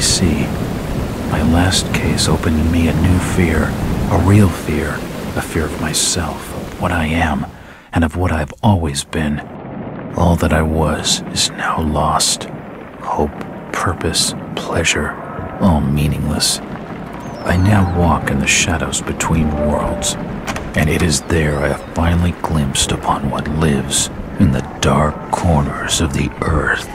See. My last case opened in me a new fear, a real fear, a fear of myself, of what I am, and of what I've always been. All that I was is now lost. Hope, purpose, pleasure, all meaningless. I now walk in the shadows between worlds, and it is there I have finally glimpsed upon what lives in the dark corners of the earth.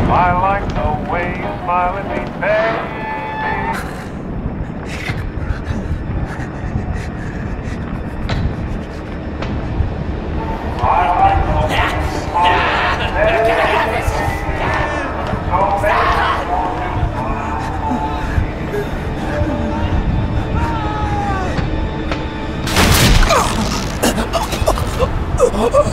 I like the way you smile at me, baby. I like the way you smile at me, baby. So baby,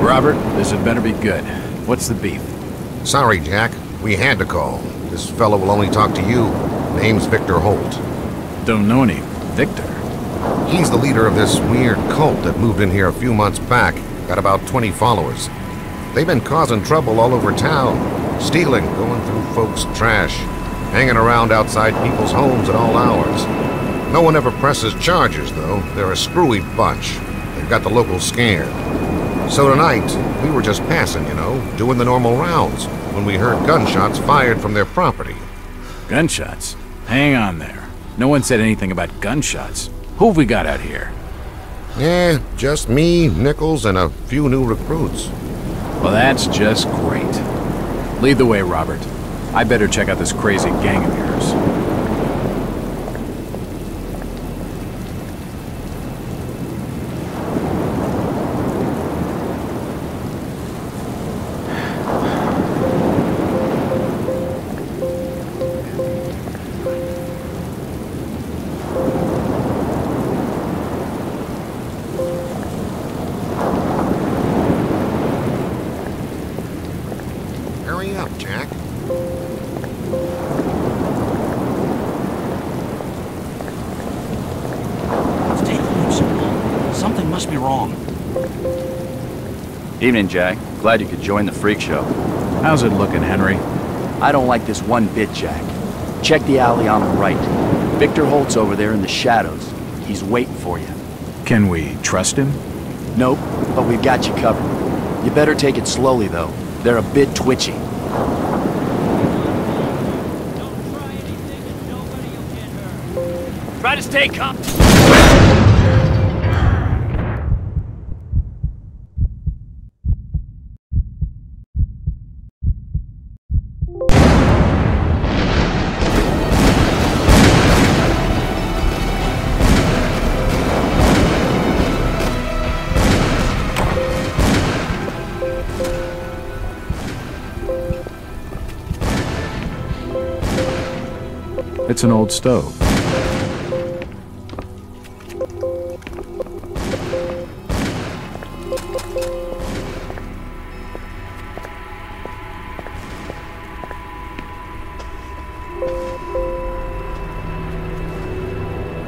Robert, this had better be good. What's the beef? Sorry, Jack. We had to call. This fellow will only talk to you. Name's Victor Holt. Don't know any Victor. He's the leader of this weird cult that moved in here a few months back. Got about 20 followers. They've been causing trouble all over town. Stealing, going through folks' trash, hanging around outside people's homes at all hours. No one ever presses charges, though. They're a screwy bunch. They've got the locals scared. So tonight, we were just passing, you know, doing the normal rounds, when we heard gunshots fired from their property. Gunshots? Hang on there. No one said anything about gunshots. Who have we got out here? Yeah, just me, Nichols, and a few new recruits. Well, that's just great. Lead the way, Robert. I better check out this crazy gang of yours. Hurry up, Jack. It's taking him so long. Something must be wrong. Evening, Jack. Glad you could join the freak show. How's it looking, Henry? I don't like this one bit, Jack. Check the alley on the right. Victor Holt's over there in the shadows. He's waiting for you. Can we trust him? Nope, but we've got you covered. You better take it slowly, though. They're a bit twitchy. Don't try anything that nobody will get. Try to stay calm. It's an old stove.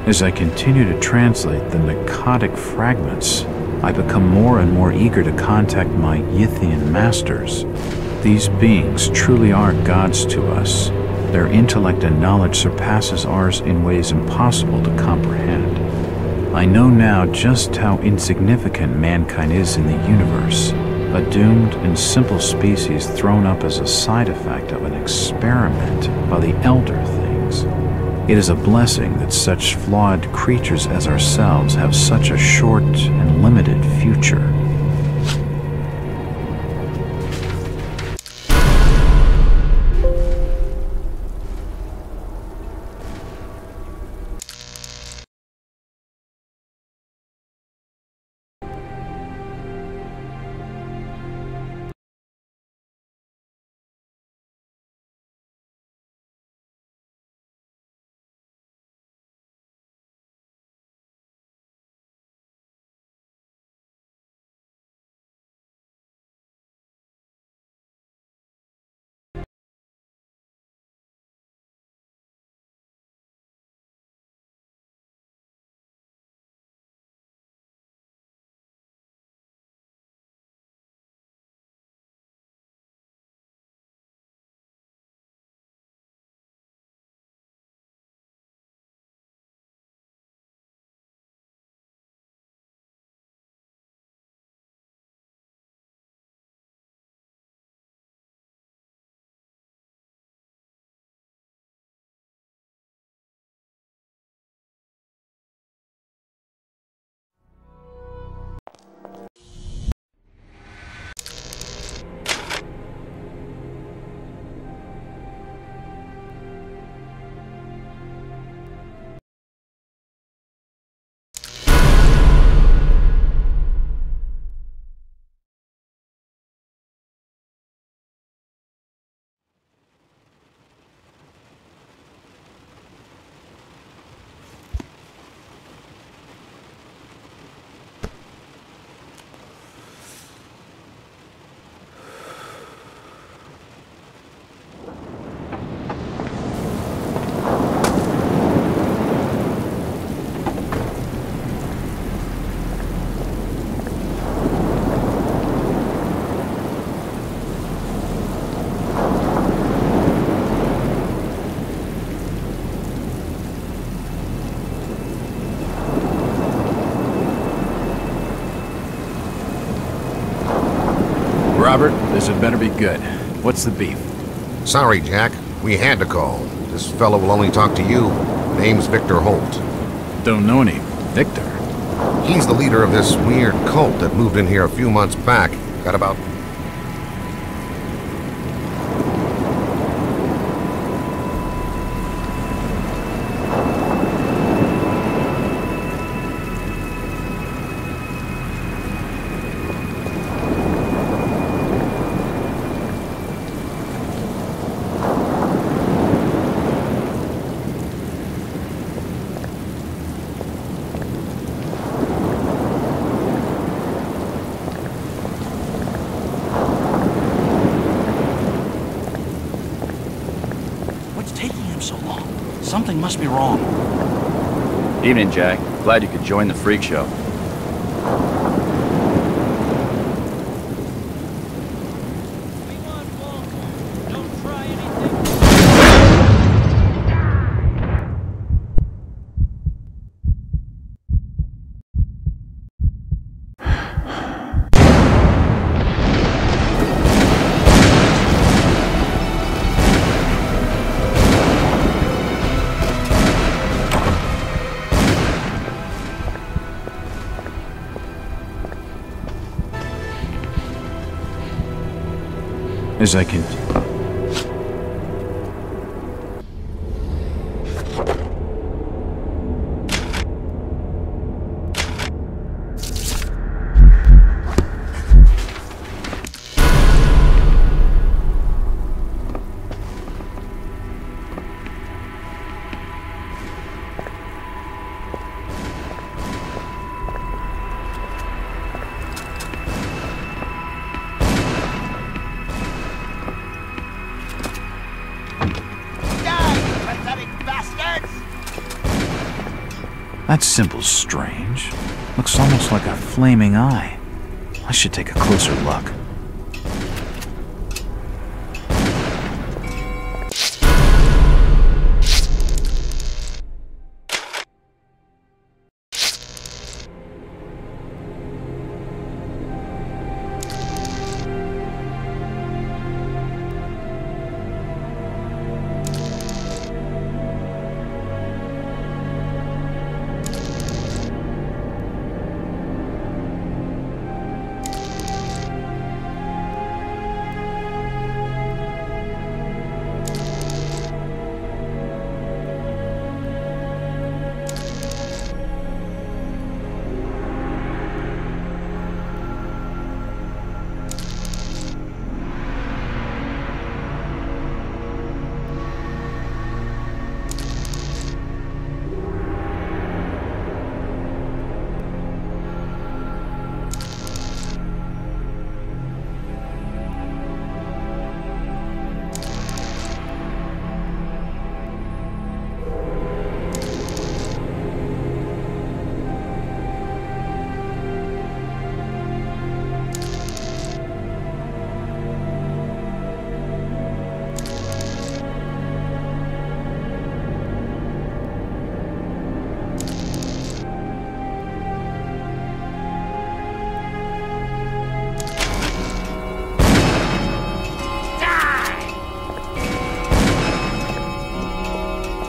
As I continue to translate the narcotic fragments, I become more and more eager to contact my Yithian masters. These beings truly are gods to us. Their intellect and knowledge surpasses ours in ways impossible to comprehend. I know now just how insignificant mankind is in the universe, a doomed and simple species thrown up as a side effect of an experiment by the elder things. It is a blessing that such flawed creatures as ourselves have such a short and limited future. Robert, this had better be good. What's the beef? Sorry, Jack. We had to call. This fellow will only talk to you. Name's Victor Holt. Don't know any. Victor? He's the leader of this weird cult that moved in here a few months back. Got about... Something must be wrong. Evening, Jack. Glad you could join the freak show. as I can... That symbol's strange. Looks almost like a flaming eye. I should take a closer look.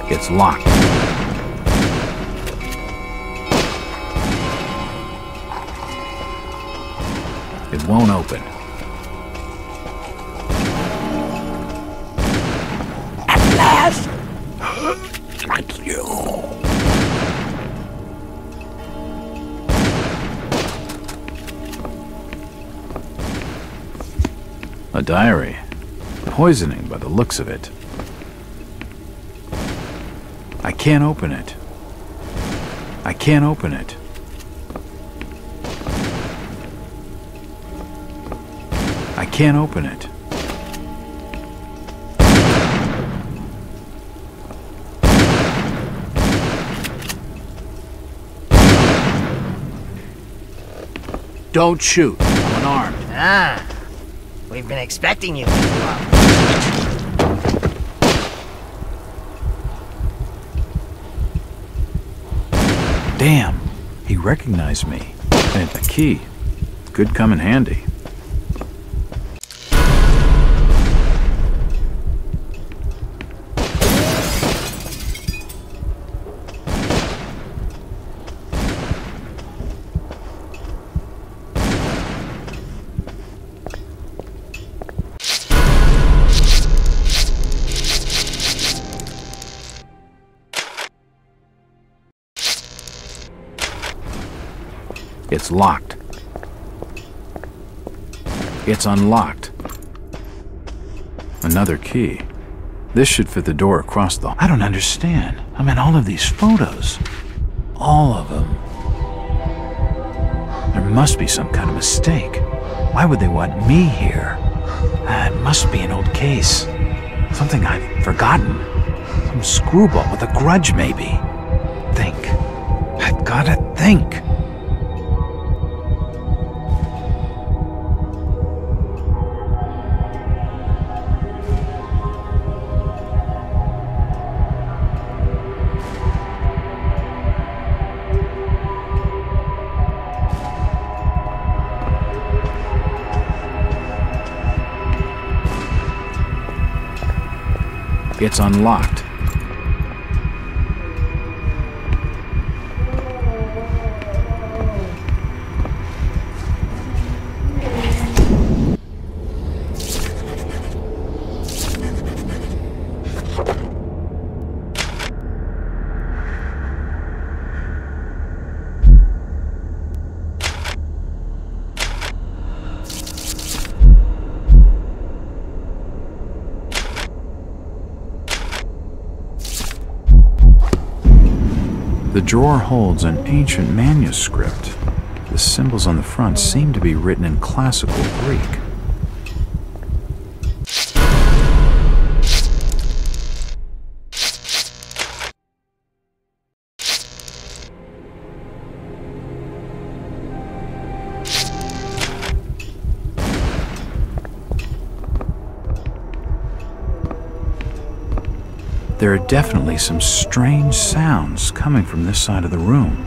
It's locked. It won't open. At last! Thank you. A diary. Poisoning by the looks of it. I can't open it. I can't open it. I can't open it. Don't shoot. I'm unarmed. Ah, we've been expecting you. Damn, he recognized me. And the key. Could come in handy. It's locked. It's unlocked. Another key. This should fit the door across the... I don't understand. I mean, all of these photos. All of them. There must be some kind of mistake. Why would they want me here? It must be an old case. Something I've forgotten. Some screwball with a grudge, maybe. Think. I've gotta think. It's unlocked. The drawer holds an ancient manuscript. The symbols on the front seem to be written in classical Greek. There are definitely some strange sounds coming from this side of the room.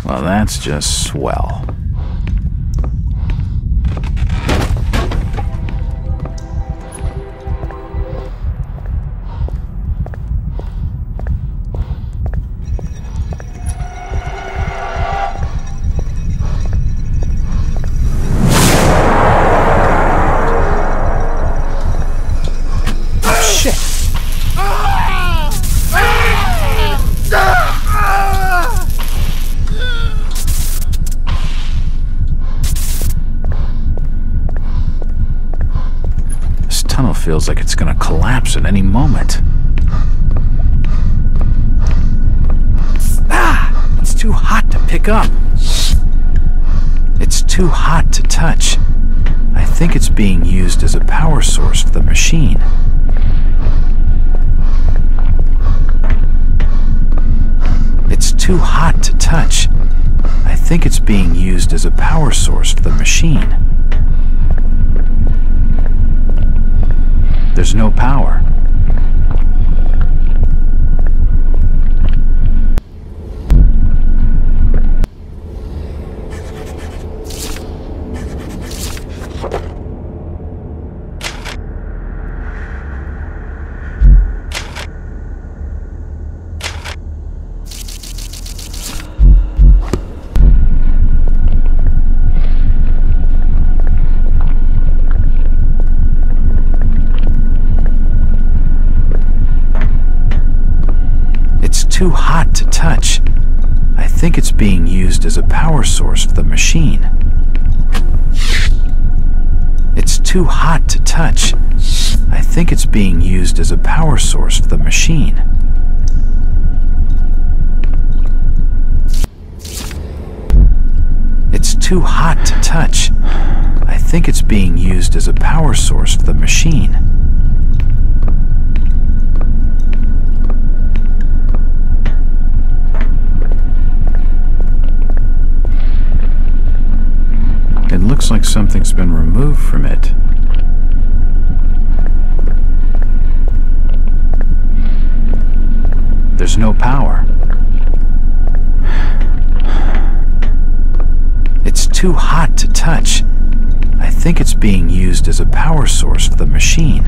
Well, that's just swell. Feels like it's gonna collapse at any moment. It's too hot to pick up. It's too hot to touch. I think it's being used as a power source for the machine. It's too hot to touch. I think it's being used as a power source for the machine. There's no power. Too hot to touch. I think it's being used as a power source for the machine. It's too hot to touch. I think it's being used as a power source for the machine. It's too hot to touch. I think it's being used as a power source for the machine. It looks like something's been removed from it. There's no power. It's too hot to touch. I think it's being used as a power source for the machine.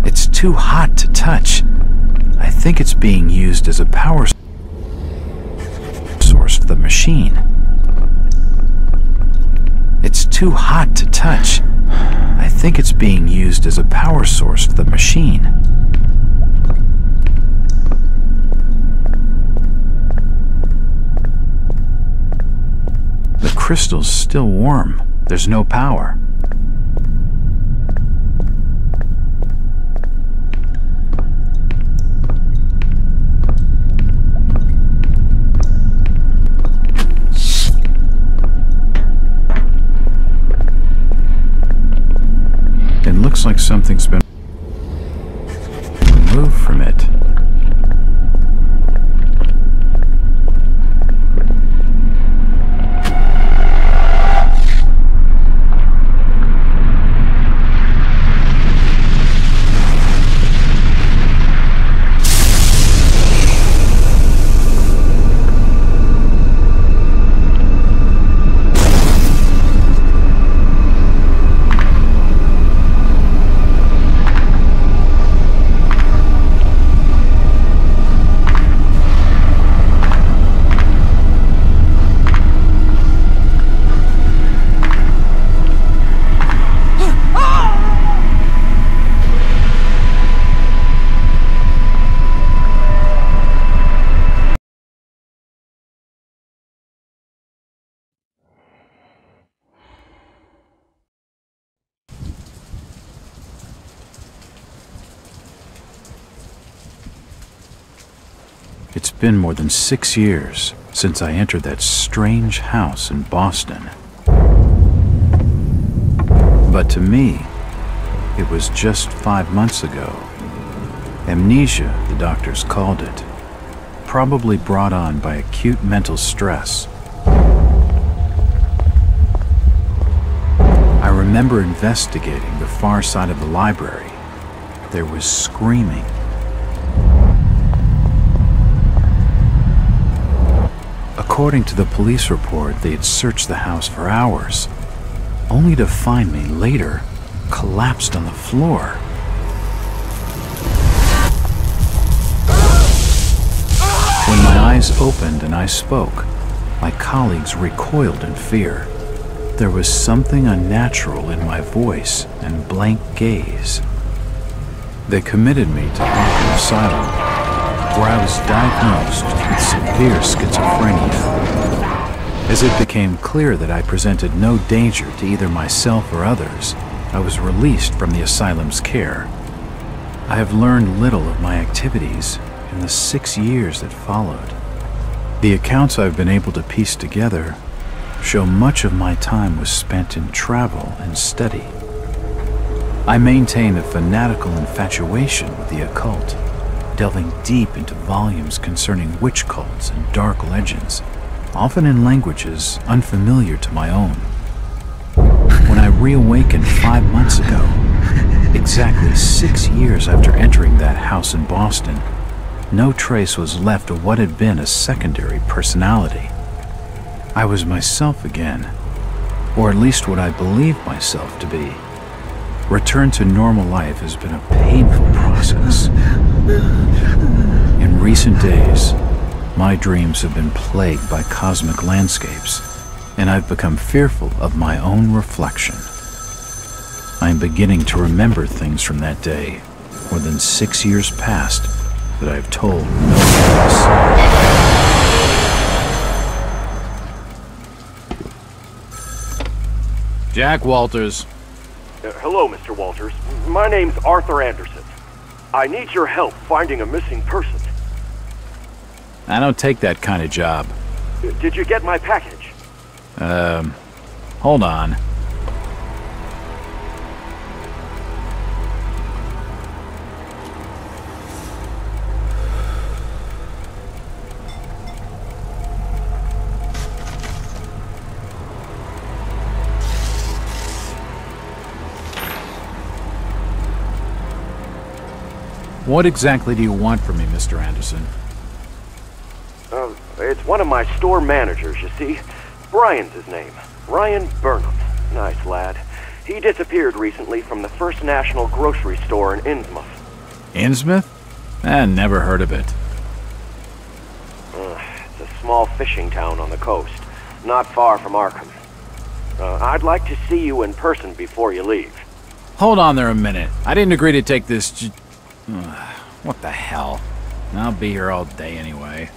It's too hot to touch. I think it's being used as a power source for the machine. It's too hot to touch. I think it's being used as a power source for the machine. The crystal's still warm. There's no power. It looks like something's been removed from it. It's been more than 6 years since I entered that strange house in Boston. But to me, it was just 5 months ago. Amnesia, the doctors called it, probably brought on by acute mental stress. I remember investigating the far side of the library. There was screaming. According to the police report, they had searched the house for hours, only to find me later collapsed on the floor. When my eyes opened and I spoke, my colleagues recoiled in fear. There was something unnatural in my voice and blank gaze. They committed me to Arkham Asylum, where I was diagnosed with severe schizophrenia. As it became clear that I presented no danger to either myself or others, I was released from the asylum's care. I have learned little of my activities in the 6 years that followed. The accounts I've been able to piece together show much of my time was spent in travel and study. I maintain a fanatical infatuation with the occult, delving deep into volumes concerning witch cults and dark legends, often in languages unfamiliar to my own. When I reawakened 5 months ago, exactly 6 years after entering that house in Boston, no trace was left of what had been a secondary personality. I was myself again, or at least what I believed myself to be. Return to normal life has been a painful process. In recent days, my dreams have been plagued by cosmic landscapes, and I've become fearful of my own reflection. I am beginning to remember things from that day, more than 6 years past, that I have told no one else. Jack Walters. Hello, Mr. Walters. My name's Arthur Anderson. I need your help finding a missing person. I don't take that kind of job. Did you get my package? Hold on. What exactly do you want from me, Mr. Anderson? It's one of my store managers, you see. Brian's his name. Ryan Burnham. Nice lad. He disappeared recently from the First National grocery store in Innsmouth. Innsmouth? Never heard of it. It's a small fishing town on the coast, not far from Arkham. I'd like to see you in person before you leave. Hold on there a minute. I didn't agree to take this what the hell? I'll be here all day anyway.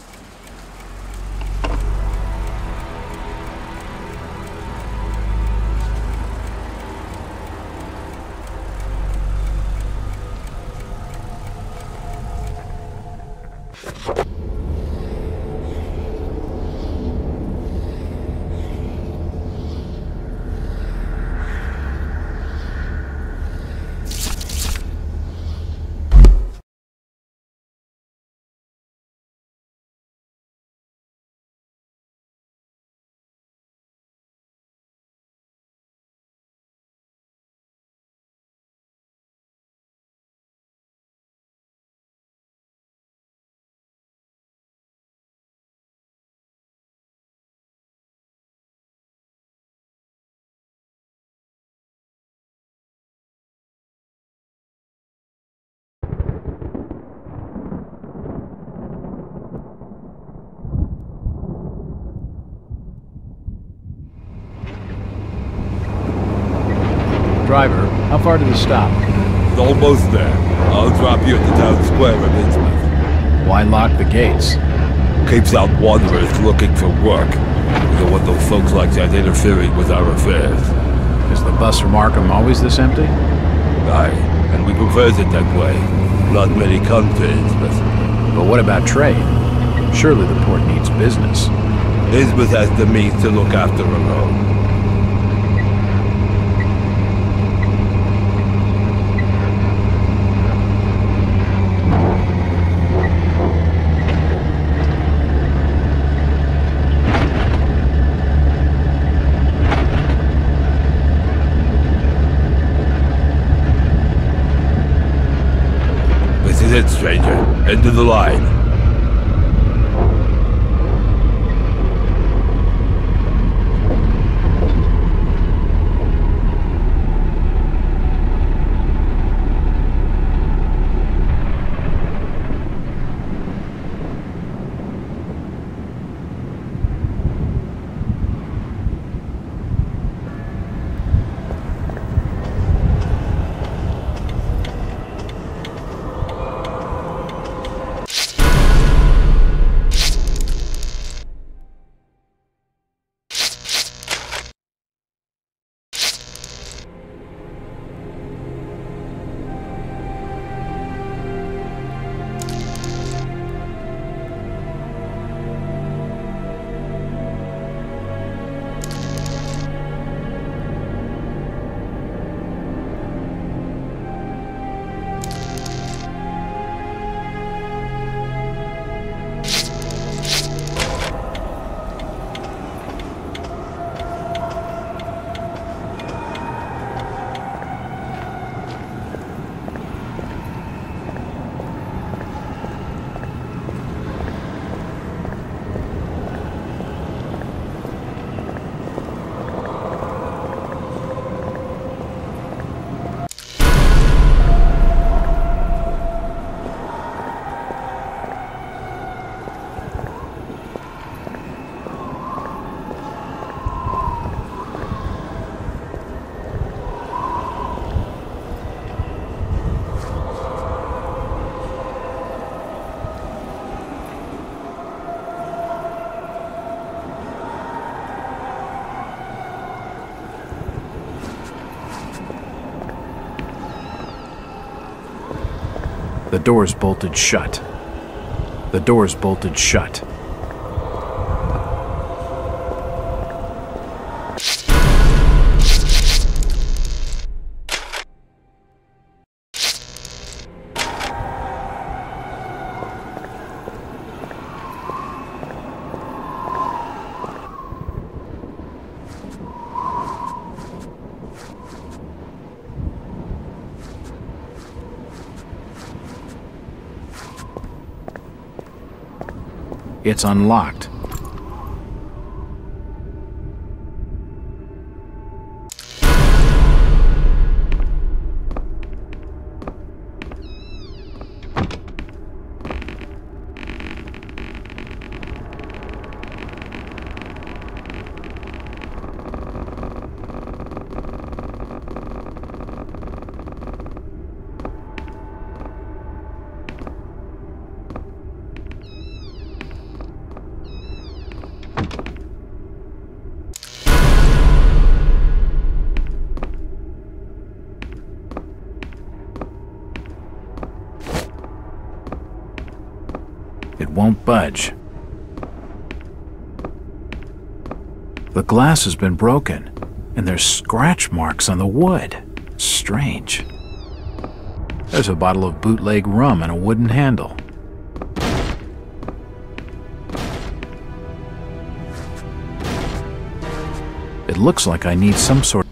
Driver, how far to the stop? It's almost there. I'll drop you at the town square of Innsmouth. Why lock the gates? Keeps out wanderers looking for work. We don't want those folks like that interfering with our affairs. Is the bus from Arkham always this empty? Aye, and we prefers it that way. Not many come to Innsmouth. But what about trade? Surely the port needs business. Elizabeth has the means to look after her own. This is it, stranger. End of the line. The door's bolted shut. The door's bolted shut. It's unlocked. It won't budge. The glass has been broken, and there's scratch marks on the wood. Strange. There's a bottle of bootleg rum and a wooden handle. It looks like I need some sort.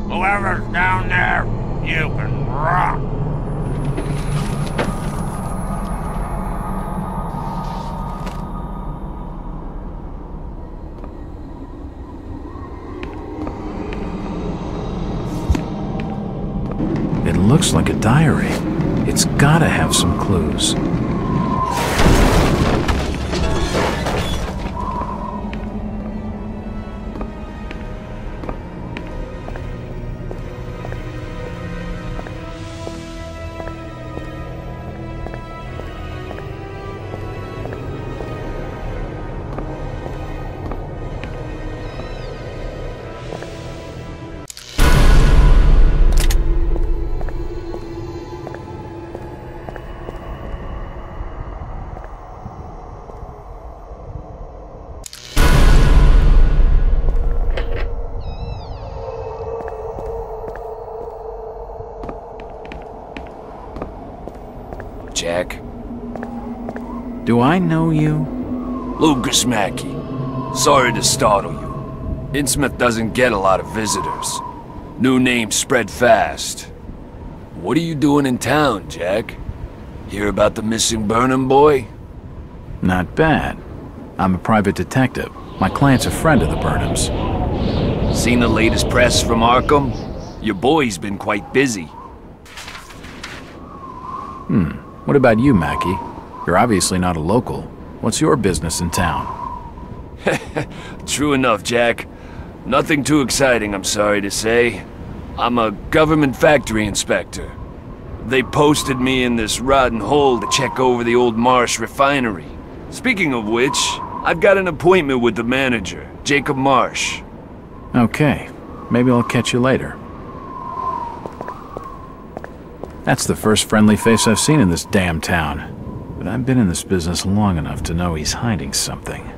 Whoever's down there, you can rock. It looks like a diary. It's gotta have some clues. Jack. Do I know you? Lucas Mackey. Sorry to startle you. Innsmouth doesn't get a lot of visitors. New names spread fast. What are you doing in town, Jack? Hear about the missing Burnham boy? Not bad. I'm a private detective. My client's a friend of the Burnhams. Seen the latest press from Arkham? Your boy's been quite busy. What about you, Mackie? You're obviously not a local. What's your business in town? True enough, Jack. Nothing too exciting, I'm sorry to say. I'm a government factory inspector. They posted me in this rotten hole to check over the old Marsh refinery. Speaking of which, I've got an appointment with the manager, Jacob Marsh. Okay, maybe I'll catch you later. That's the first friendly face I've seen in this damn town. But I've been in this business long enough to know he's hiding something.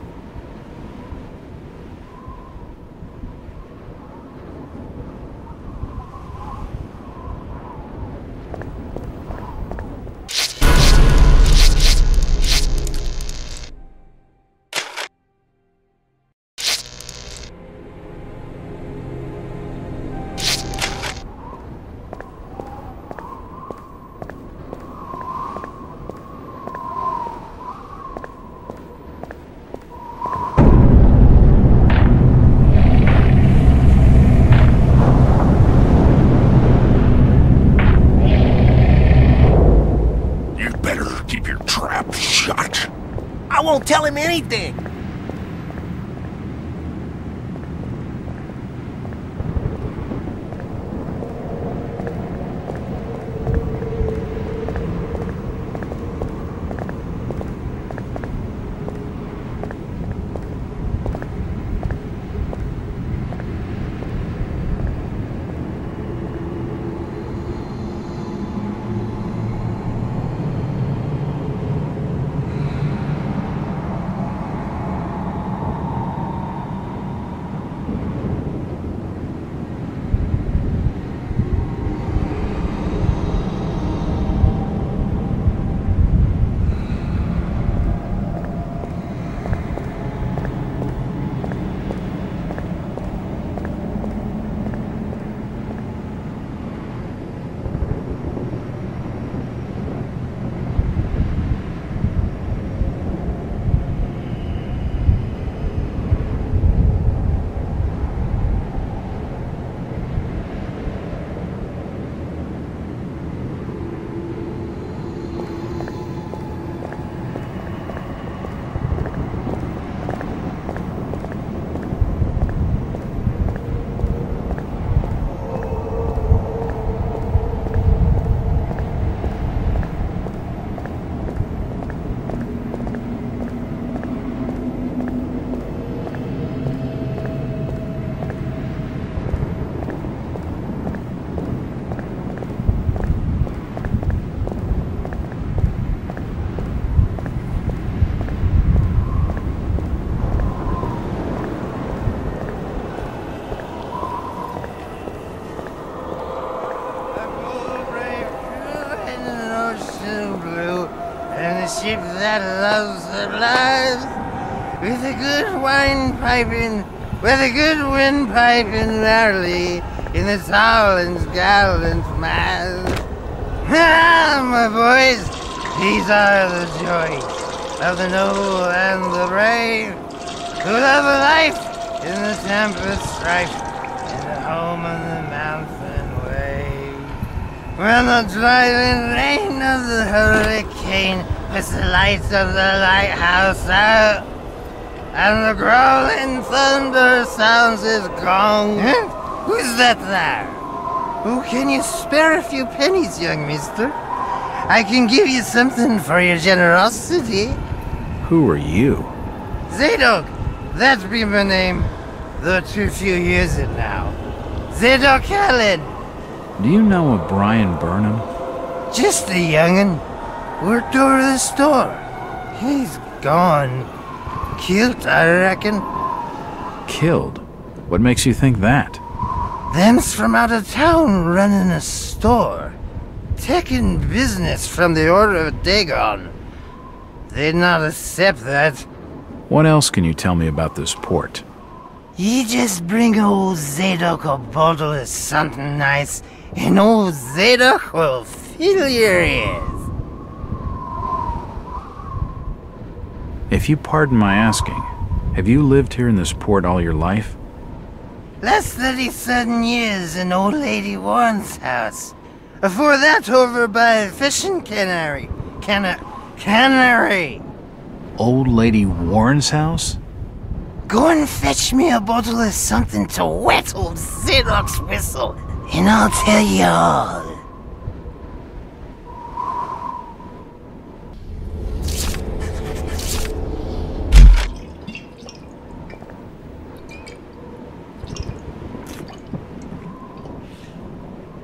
I won't tell him anything. Ship that loves the lives, with a good wine piping, with a good wind piping merrily in the Towland's gallant mast. Ah, my boys, these are the joys of the noble and the brave, who love a life in the tempest strife, in the home of the mountain wave. When the driving rain of the hurricane puts the lights of the lighthouse out, and the growling thunder sounds his gong. Who's that there? Oh, can you spare a few pennies, young mister? I can give you something for your generosity. Who are you? Zadok, that be my name, though too few years it now. Zadok Allen. Do you know a Brian Burnham? Just a young'un. Worked over the store. He's gone. Killed, I reckon. Killed? What makes you think that? Them's from out of town running a store. taking business from the Order of Dagon. They'd not accept that. What else can you tell me about this port? You just bring old Zadok a bottle of something nice, and old Zadok will fill your ears. If you pardon my asking, have you lived here in this port all your life? Last 37 years in old lady Warren's house. Before that, over by fishing cannery. Cannery. Old Lady Warren's house? Go and fetch me a bottle of something to wet old Zadok's whistle, and I'll tell you all.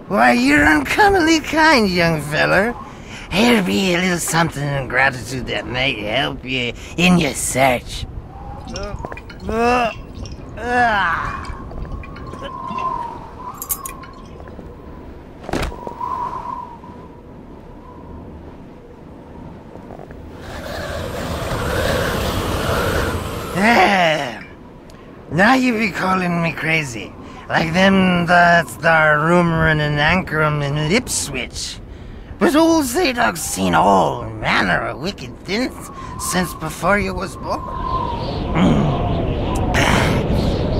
Why, you're uncommonly kind, young feller. Here'll be a little something in gratitude that might help you in your search. Now you be calling me crazy. Like them that's there rumoring in Ankrum and Ipswich. But old Zadok's seen all manner of wicked things since before you was born.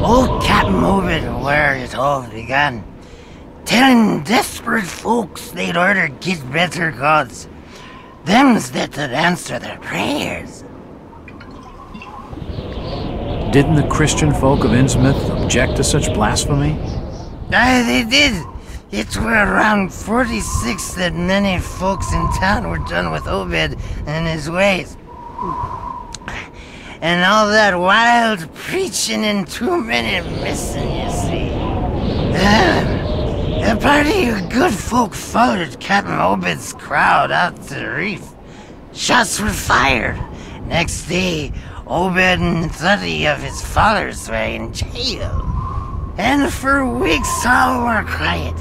Old Captain Obed, where it all began, telling desperate folks they'd order get better gods, them's that'd answer their prayers. Didn't the Christian folk of Innsmouth object to such blasphemy? Aye, they did. It were around 46 that many folks in town were done with Obed and his ways. And all that wild preaching and too many missing, you see. A party of good folk followed Captain Obed's crowd out to the reef. Shots were fired. Next day, Obed and 30 of his followers were in jail. And for weeks all were quiet,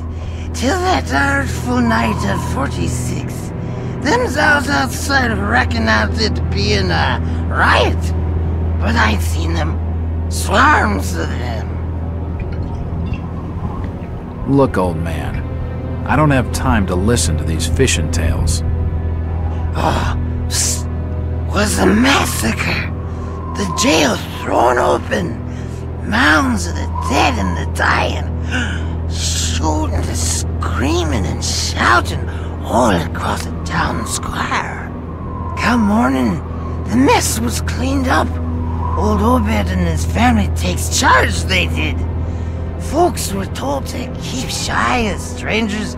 till that artful night of 46. Them's out outside reckoned out it being a riot. But I'd seen them. Swarms of them. Look, old man, I don't have time to listen to these fishing tales. Oh, was a massacre. The jail thrown open. Mounds of the dead and the dying. Shooting and screaming and shouting all across the town square. Come morning, the mess was cleaned up. Old Obed and his family takes charge, they did. Folks were told to keep shy as strangers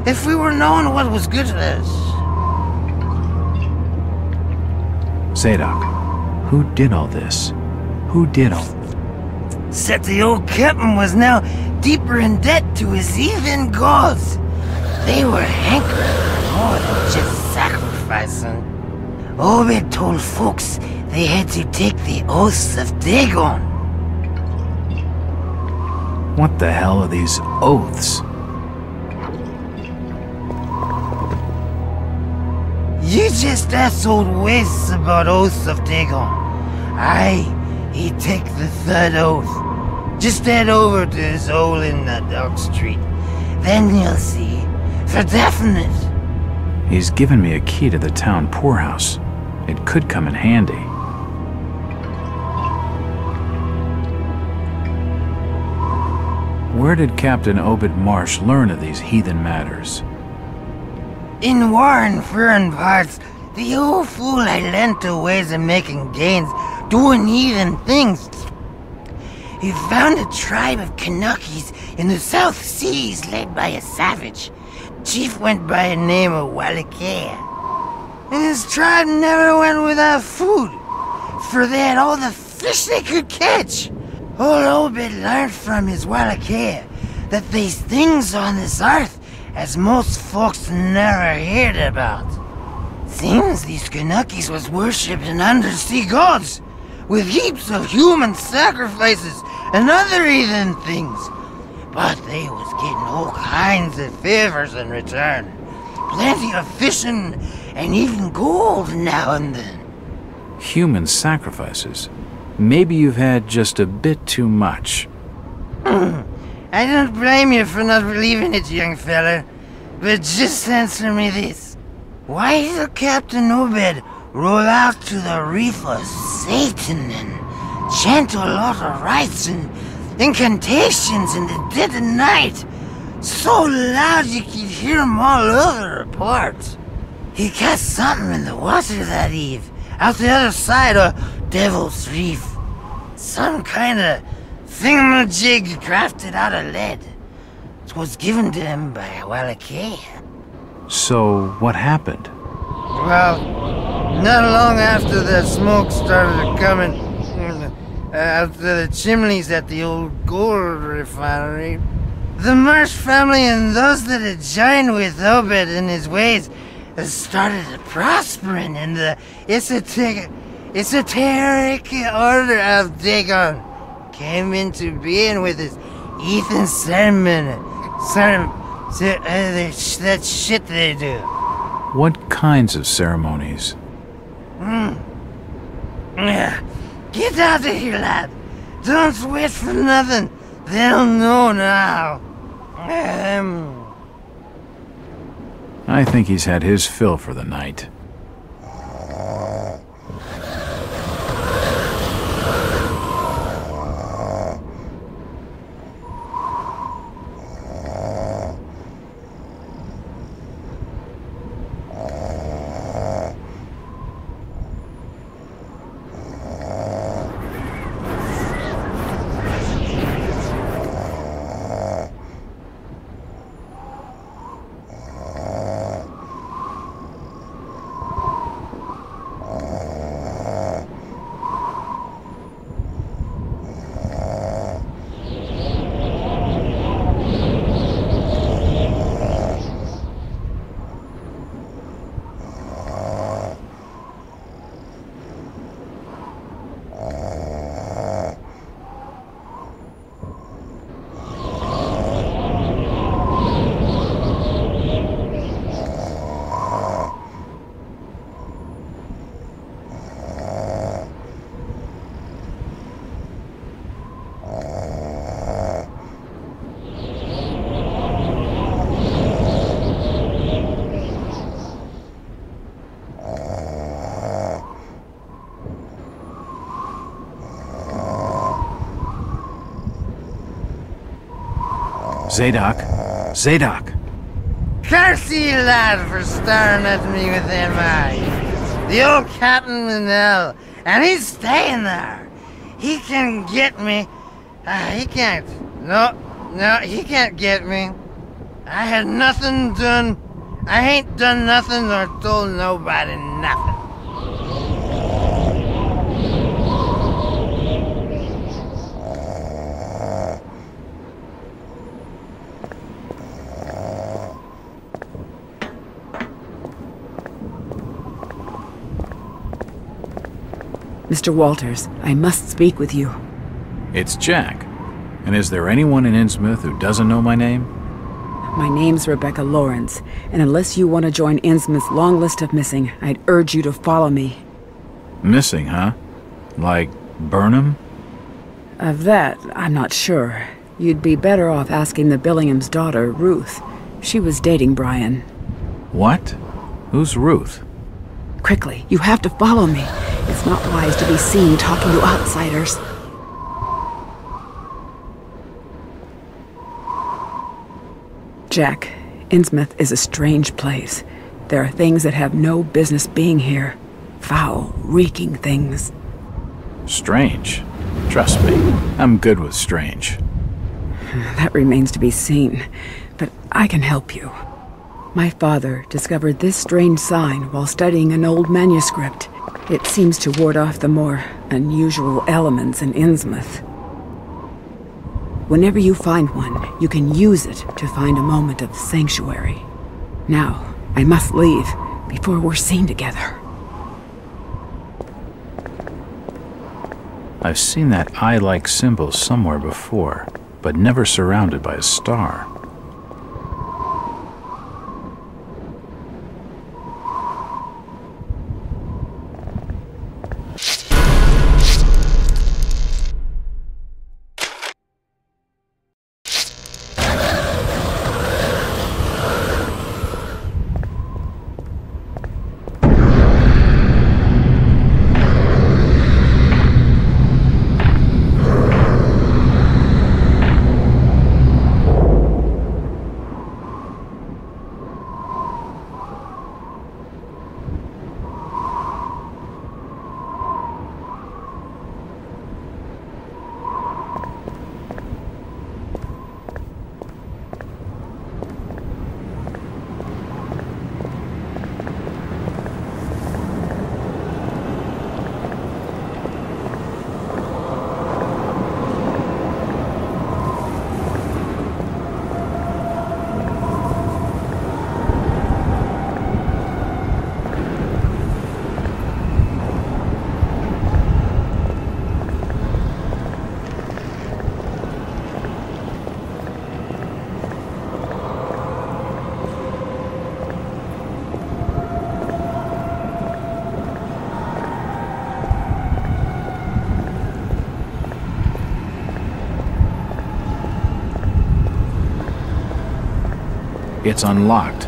if we were knowing what was good for us. Zadok, who did all this? Who did all... Said the old captain was now deeper in debt to his heathen gods. They were hankering for more than just sacrificing. Obed told folks they had to take the oaths of Dagon. What the hell are these oaths? You just asked old Wes about oaths of Dagon. Aye, he'd take the third oath. Just head over to his hole in the Dog Street. Then you'll see, for definite. He's given me a key to the town poorhouse. It could come in handy. Where did Captain Obed Marsh learn of these heathen matters? In Warren foreign parts, the old fool had learned to ways of making gains, doing heathen things. He found a tribe of Kanakis in the South Seas led by a savage. Chief went by the name of Wallachia. And his tribe never went without food, for they had all the fish they could catch. Old Obed learned from his Wallachia that there's things on this earth as most folks never heard about. Seems these Kanakis was worshipping undersea gods, with heaps of human sacrifices and other heathen things. But they was getting all kinds of favors in return. plenty of fishing and even gold now and then. Human sacrifices. Maybe you've had just a bit too much. I don't blame you for not believing it, young fella. But just answer me this. Why did Captain Obed roll out to the reef of Satan and chant a lot of rites and incantations in the dead of night? So loud you could hear them all over the port. He cast something in the water that eve, out the other side of Devil's Reef. Some kind of thingamajig crafted out of lead. It was given to him by a Wallachia. So, what happened? Well, not long after the smoke started coming out of the chimneys at the old gold refinery, the Marsh family and those that had joined with Obed in his ways started prospering in the esoteric order of Dagon. Came into being with his Ethan ceremony. That shit they do. What kinds of ceremonies? Get out of here, lad. Don't wait for nothing. They'll know now. I think he's had his fill for the night. Zadok! Curse you, lad, for staring at me with them eyes. The old Captain Manel, and he's staying there. He can get me. He can't. No, he can't get me. I had nothing done. I ain't done nothing or told nobody nothing. Mr. Walters, I must speak with you. It's Jack. And is there anyone in Innsmouth who doesn't know my name? My name's Rebecca Lawrence, and unless you want to join Innsmouth's long list of missing, I'd urge you to follow me. Missing, huh? Like Burnham? Of that, I'm not sure. You'd be better off asking the Billingham's daughter, Ruth. She was dating Brian. What? Who's Ruth? Quickly, you have to follow me. It's not wise to be seen talking to outsiders. Jack, Innsmouth is a strange place. There are things that have no business being here. Foul, reeking things. Strange? Trust me, I'm good with strange. That remains to be seen, but I can help you. My father discovered this strange sign while studying an old manuscript. It seems to ward off the more unusual elements in Innsmouth. Whenever you find one, you can use it to find a moment of sanctuary. Now, I must leave before we're seen together. I've seen that eye-like symbol somewhere before, but never surrounded by a star. It's unlocked.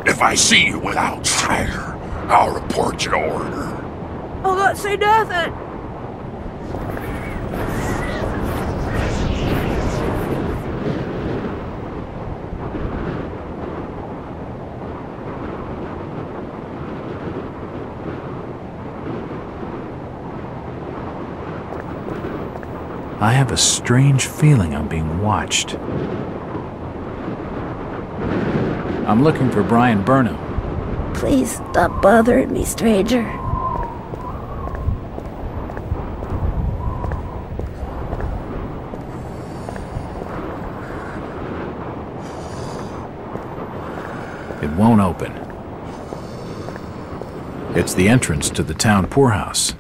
If I see you without fire, I'll report your order. I'll not say nothing. I have a strange feeling I'm being watched. I'm looking for Brian Burnham. Please stop bothering me, stranger. It won't open. It's the entrance to the town poorhouse.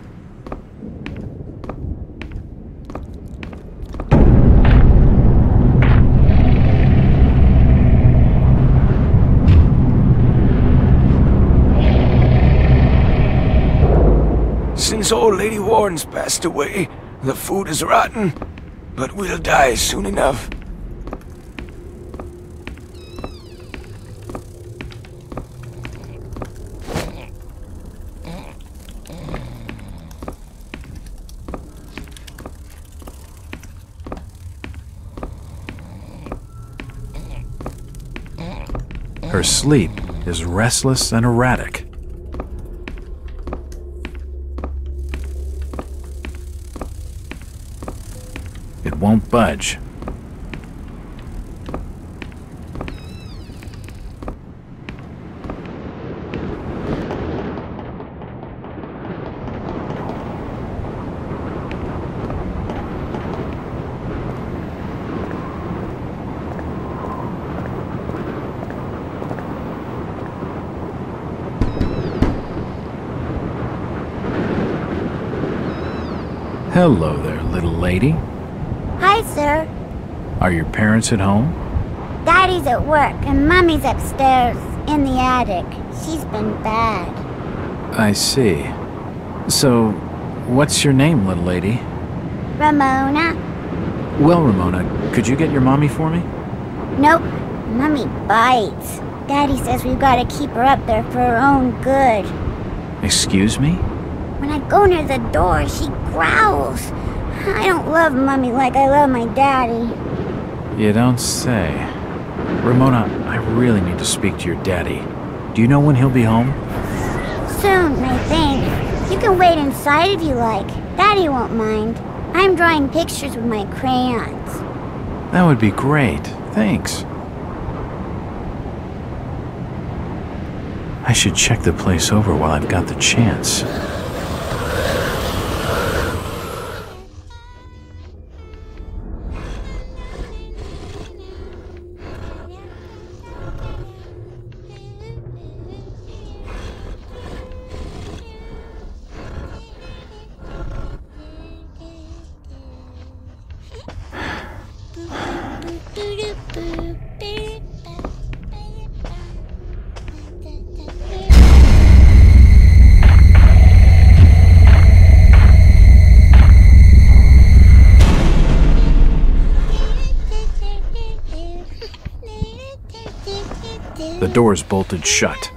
Since old Lady Warren's passed away, the food is rotten, but we'll die soon enough. Her sleep is restless and erratic. It won't budge. Hello there, little lady. Hi, sir. Are your parents at home? Daddy's at work and Mommy's upstairs in the attic. She's been bad. I see. So, what's your name, little lady? Ramona? Well, Ramona, could you get your mommy for me? Nope. Mommy bites. Daddy says we've got to keep her up there for her own good. Excuse me? When I go near the door, she growls. I don't love Mommy like I love my daddy. You don't say. Ramona, I really need to speak to your daddy. Do you know when he'll be home? Soon, I think. You can wait inside if you like. Daddy won't mind. I'm drawing pictures with my crayons. That would be great. Thanks. I should check the place over while I've got the chance. The door's bolted shut.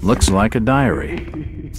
Looks like a diary.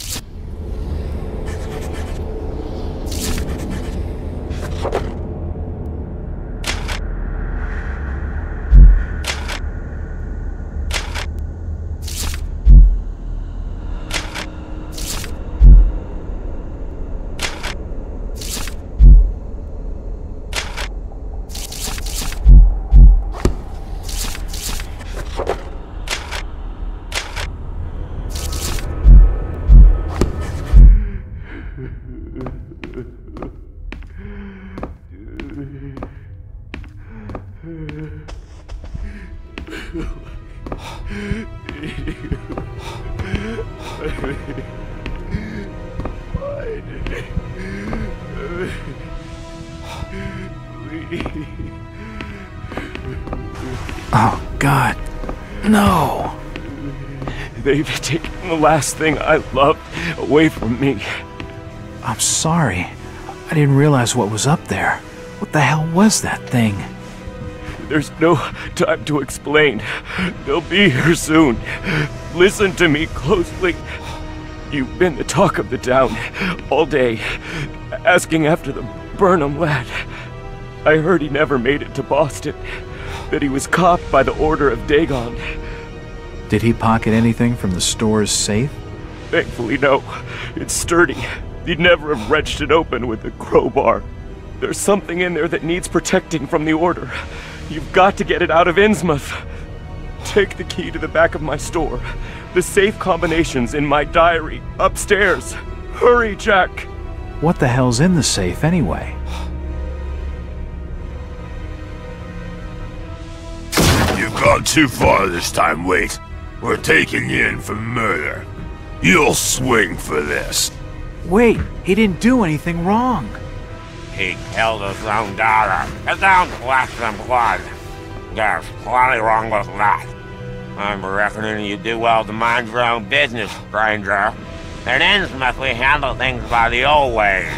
Oh, God. No. They've taken the last thing I loved away from me. I'm sorry. I didn't realize what was up there. What the hell was that thing? There's no time to explain. They'll be here soon. Listen to me closely. You've been the talk of the town all day, asking after the Burnham lad. I heard he never made it to Boston, that he was caught by the order of Dagon. Did he pocket anything from the store's safe? Thankfully, no. It's sturdy. He'd never have wrenched it open with a crowbar. There's something in there that needs protecting from the order. You've got to get it out of Innsmouth. Take the key to the back of my store. The safe combination's in my diary, upstairs. Hurry, Jack! What the hell's in the safe, anyway? You've gone too far this time, Wait. We're taking you in for murder. You'll swing for this. Wait, he didn't do anything wrong. He killed his own daughter. It don't flesh and blood. There's plenty wrong with that. I'm reckoning you do well to mind your own business, stranger. In Innsmouth, we handle things by the old ways.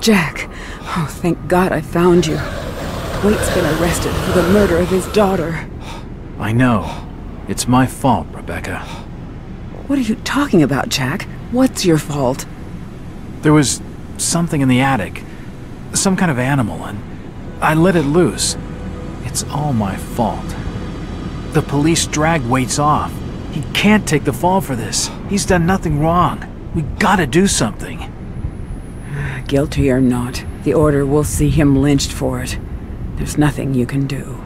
Jack. Oh, thank God I found you. Waite's been arrested for the murder of his daughter. I know. It's my fault, Rebecca. What are you talking about, Jack? What's your fault? There was something in the attic. Some kind of animal, and I let it loose. It's all my fault. The police dragged Waits off. He can't take the fall for this. He's done nothing wrong. We gotta do something. Guilty or not, the order will see him lynched for it. There's nothing you can do.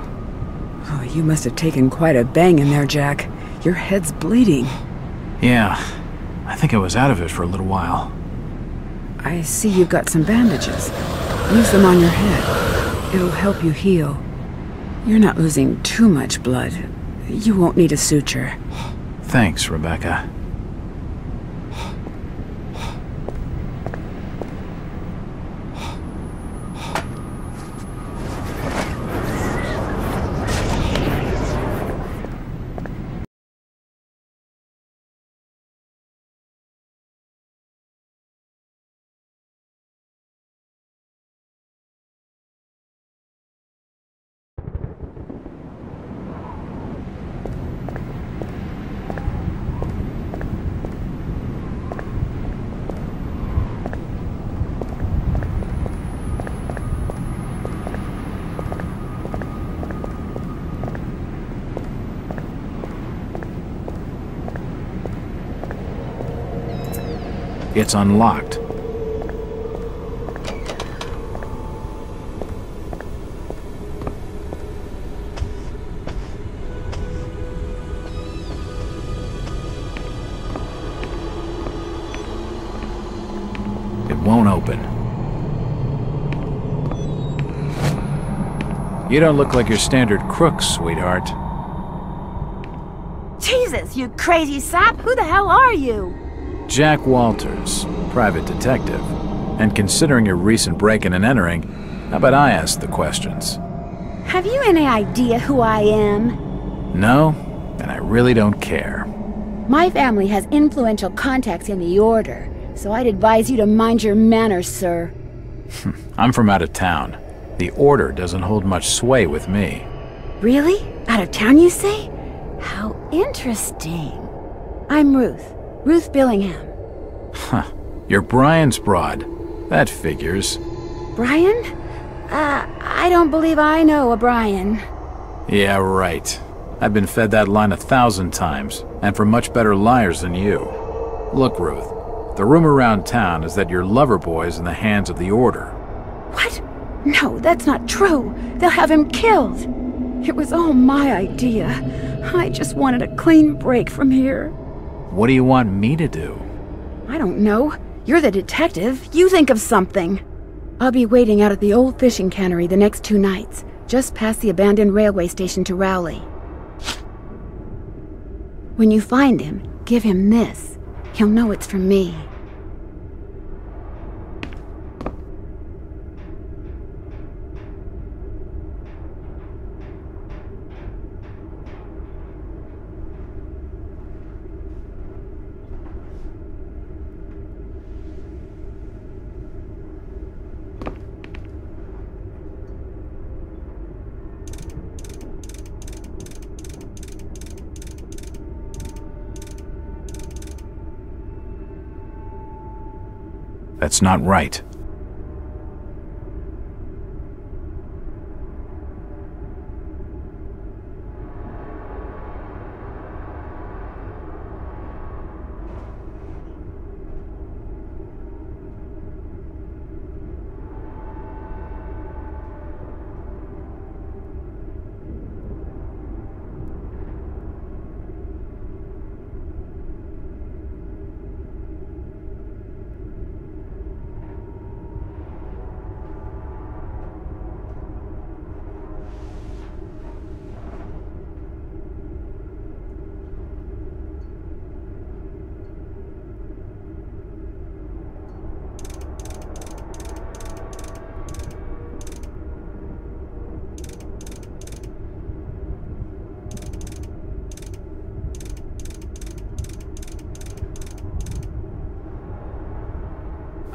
Oh, you must have taken quite a bang in there, Jack. Your head's bleeding. Yeah, I think I was out of it for a little while. I see you've got some bandages. Use them on your head. It'll help you heal. You're not losing too much blood. You won't need a suture. Thanks, Rebecca. It's unlocked. You don't look like your standard crook, sweetheart. Jesus, you crazy sap! Who the hell are you? Jack Walters, private detective. And considering your recent break-in and entering, how about I ask the questions? Have you any idea who I am? No, and I really don't care. My family has influential contacts in the Order, so I'd advise you to mind your manners, sir. I'm from out of town. The Order doesn't hold much sway with me. Really? Out of town, you say? How interesting. I'm Ruth Billingham. Huh. You're Brian's broad. That figures. Brian? I don't believe I know a Brian. Yeah, right. I've been fed that line 1,000 times, and from much better liars than you. Look, Ruth, the rumor around town is that your lover boy's in the hands of the Order. What? No, that's not true. They'll have him killed. It was all my idea. I just wanted a clean break from here. What do you want me to do? I don't know. You're the detective. You think of something. I'll be waiting out at the old fishing cannery the next 2 nights, just past the abandoned railway station to Rowley. When you find him, give him this. He'll know it's from me. That's not right.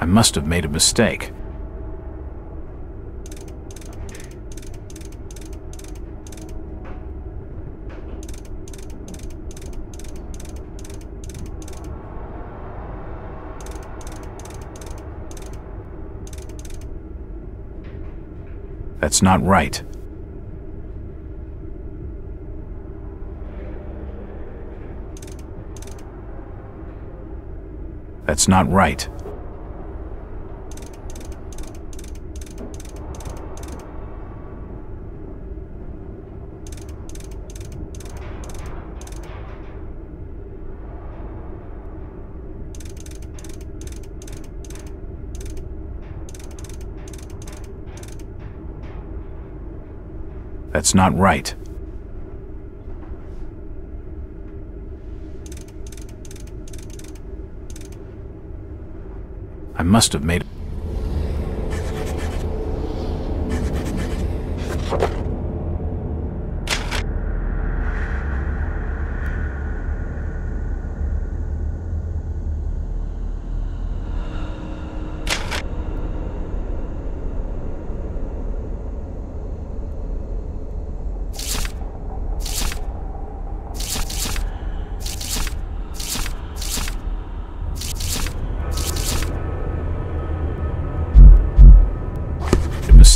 I must have made a mistake. That's not right. That's not right. That's not right. I must have made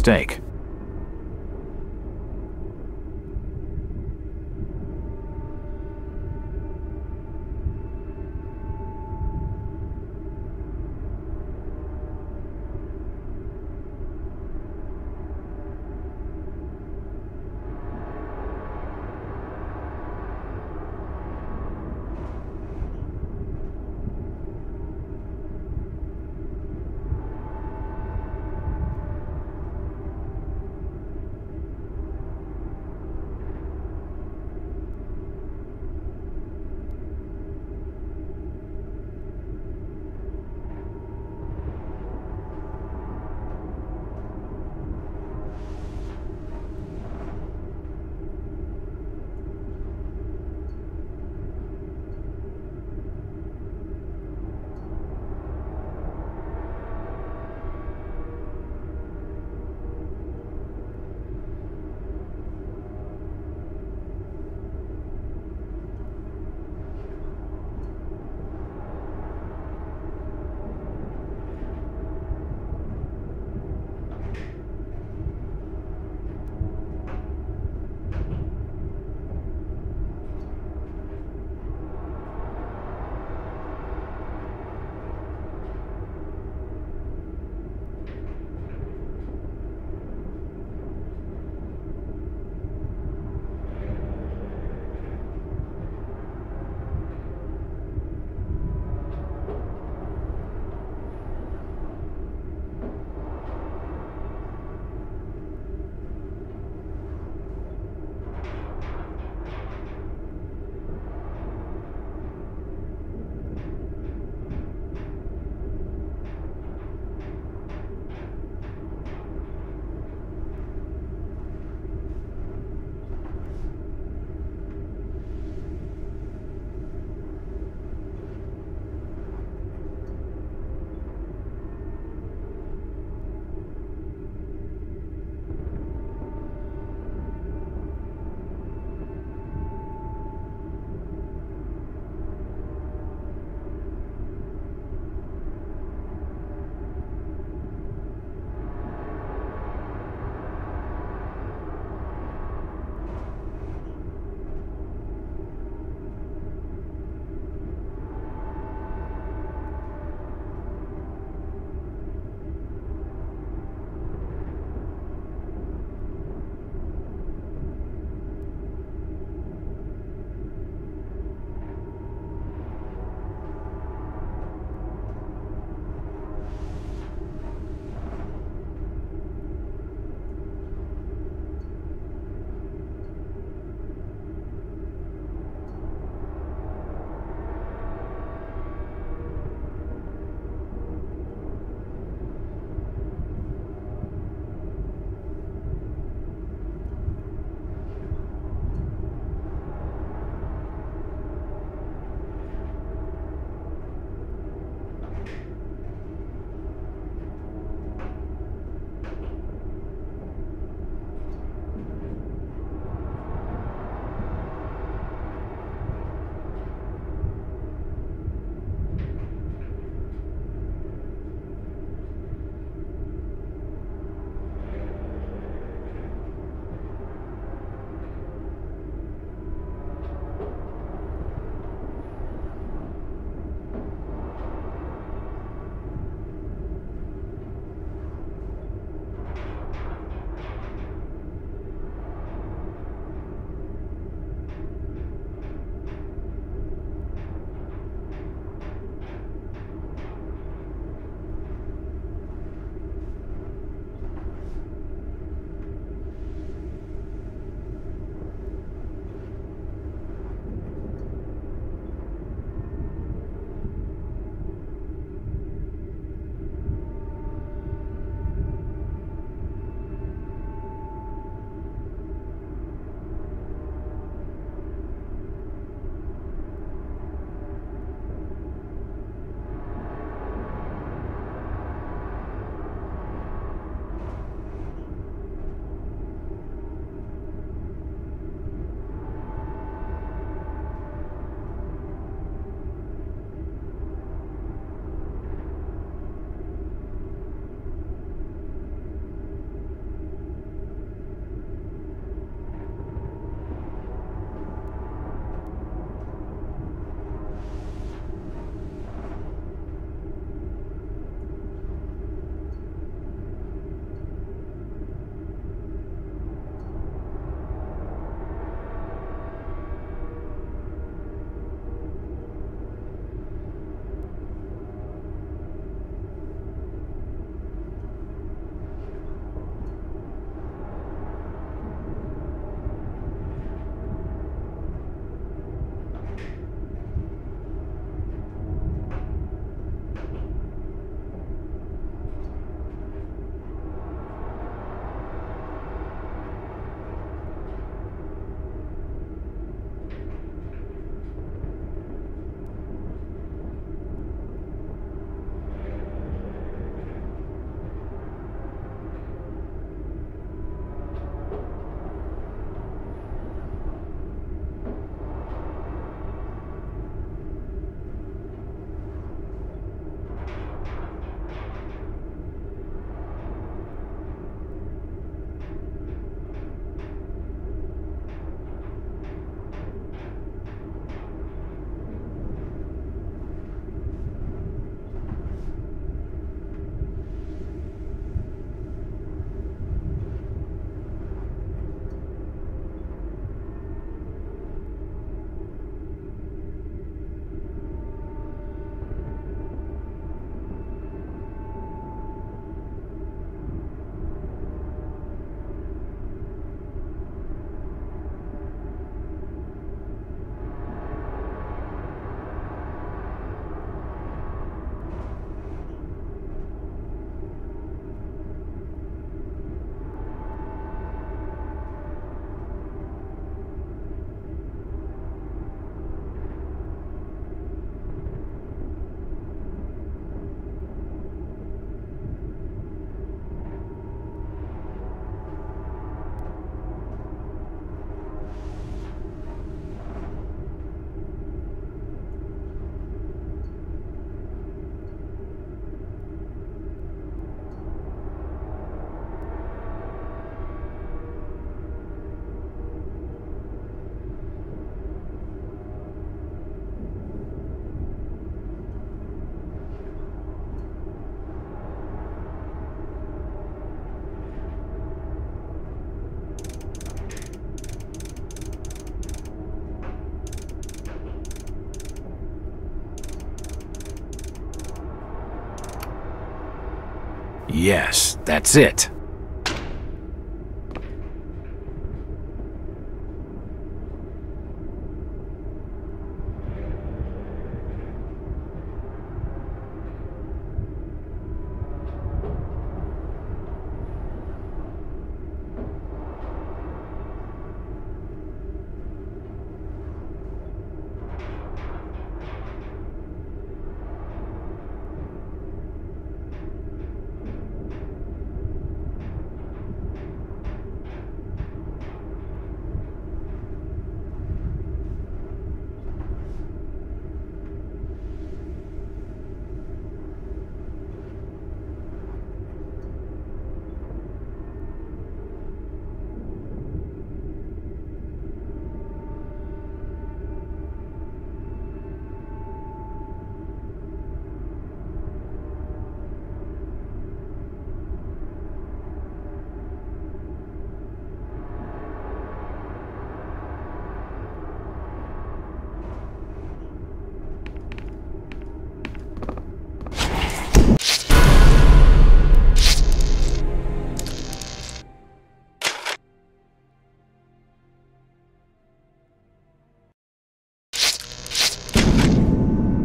mistake. yes, that's it.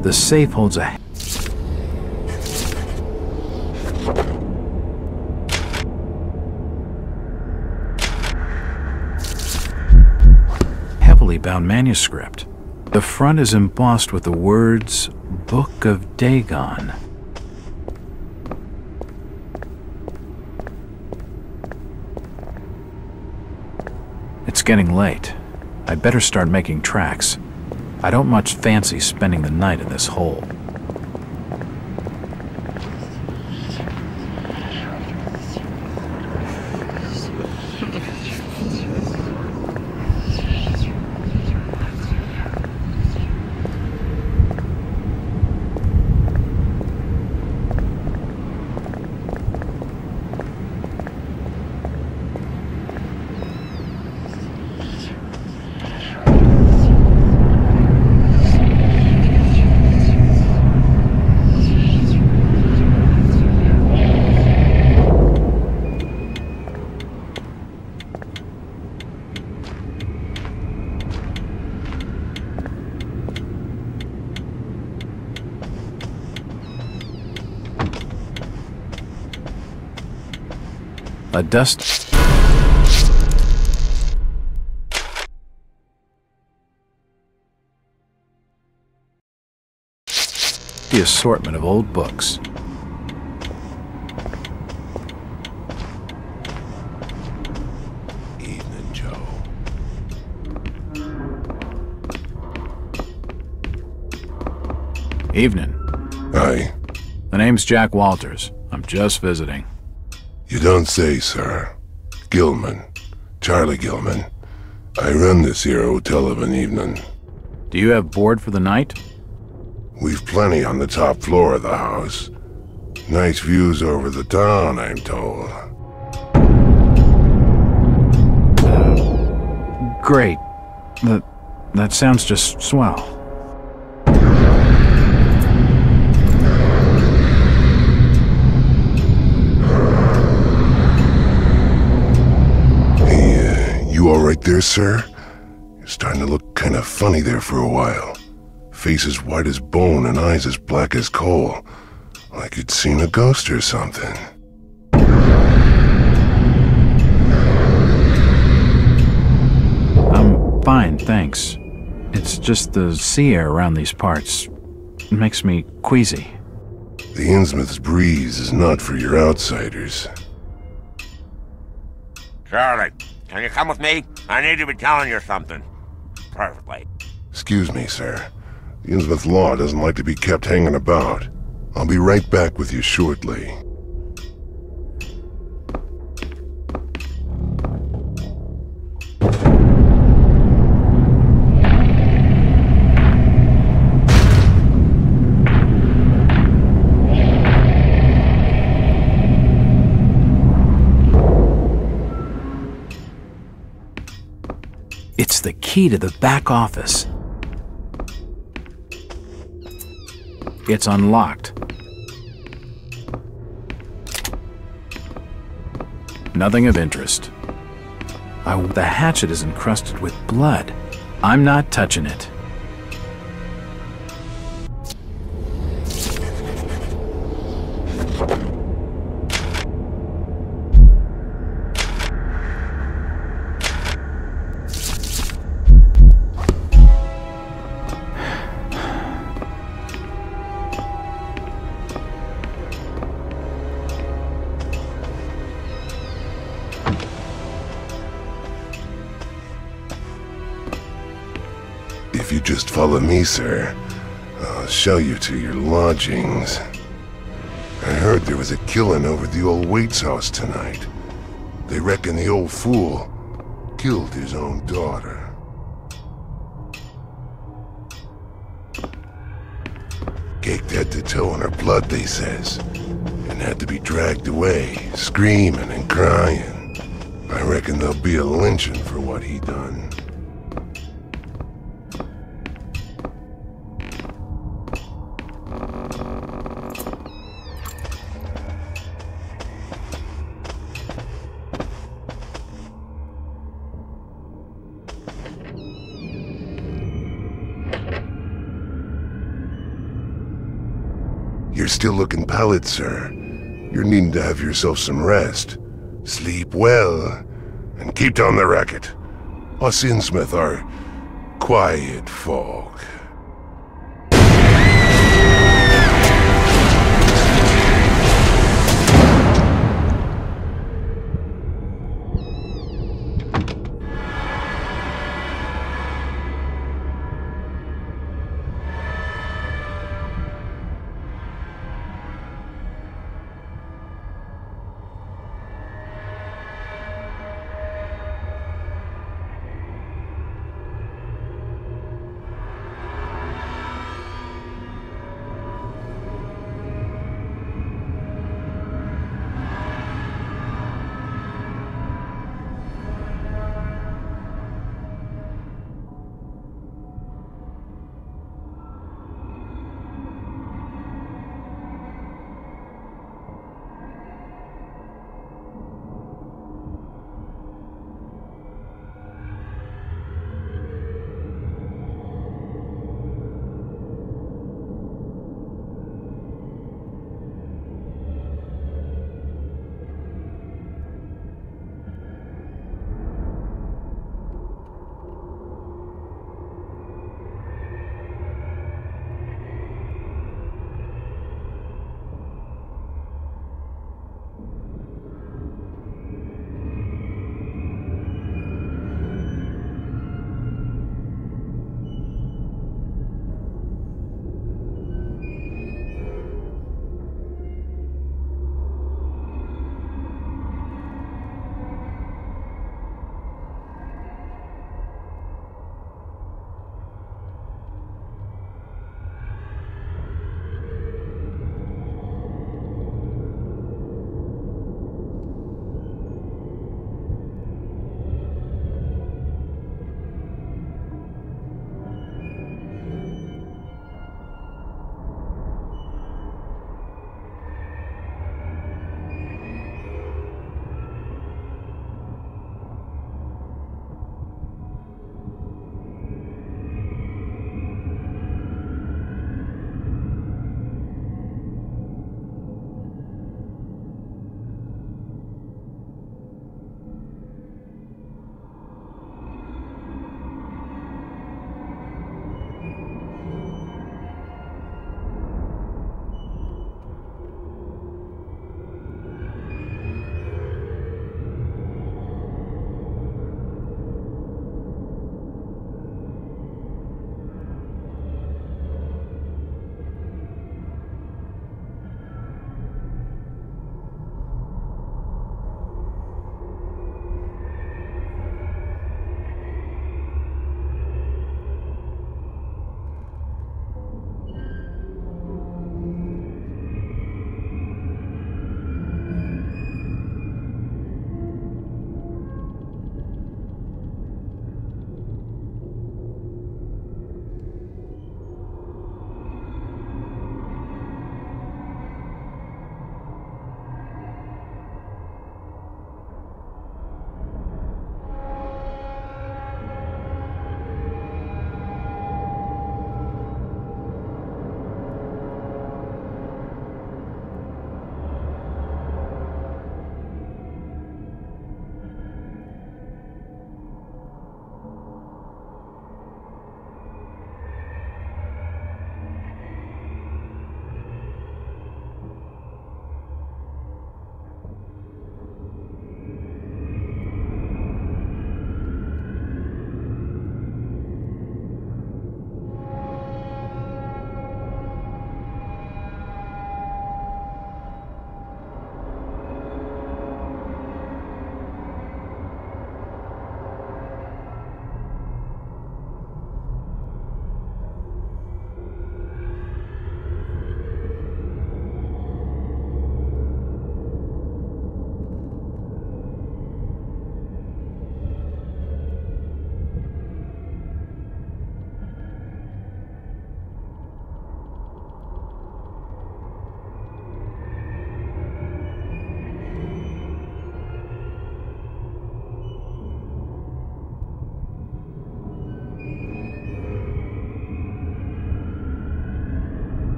The safe holds a heavily bound manuscript. The front is embossed with the words, Book of Dagon. It's getting late. I'd better start making tracks. I don't much fancy spending the night in this hole. A dust... the assortment of old books. Evening, Joe. Evening. Hi. The name's Jack Walters. I'm just visiting. You don't say, sir. Gilman. Charlie Gilman. I run this here hotel of an evening. Do you have board for the night? We've plenty on the top floor of the house. Nice views over the town, I'm told. Great. That sounds just swell. You all right there, sir? You're starting to look kind of funny there for a while. Face as white as bone and eyes as black as coal. Like you'd seen a ghost or something. I'm fine, thanks. It's just the sea air around these parts. It makes me queasy. The Innsmouth's breeze is not for your outsiders. Charlie, can you come with me? I need to be telling you something. Perfectly. Excuse me, sir. The Innsmouth law doesn't like to be kept hanging about. I'll be right back with you shortly. It's the key to the back office. It's unlocked. Nothing of interest. The hatchet is encrusted with blood. I'm not touching it. If you just follow me, sir, I'll show you to your lodgings. I heard there was a killing over at the old Waite's house tonight. They reckon the old fool killed his own daughter. Caked head to toe in her blood, they says, and had to be dragged away, screaming and crying. I reckon there'll be a lynching for what he done. You're still looking pallid, sir. You're needing to have yourself some rest. Sleep well, and keep down the racket. Us Innsmouth are quiet folk.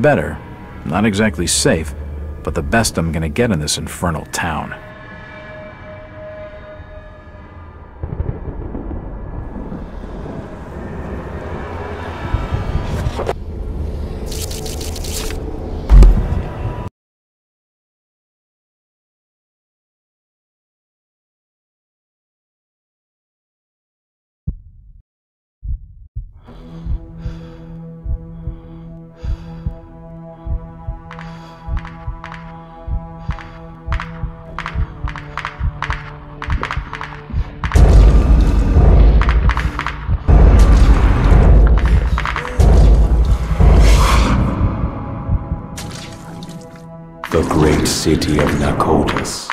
Better. Not exactly safe, but the best I'm gonna get in this infernal town. The great city of Nakotas.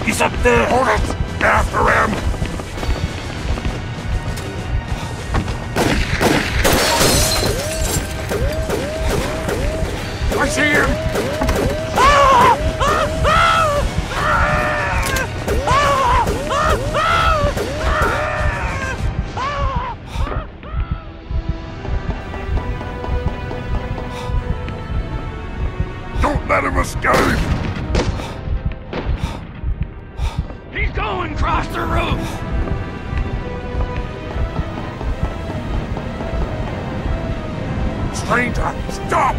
He's up there! Hold it! After him! I see him! Don't let him escape! He's going across the roof! Stranger, stop!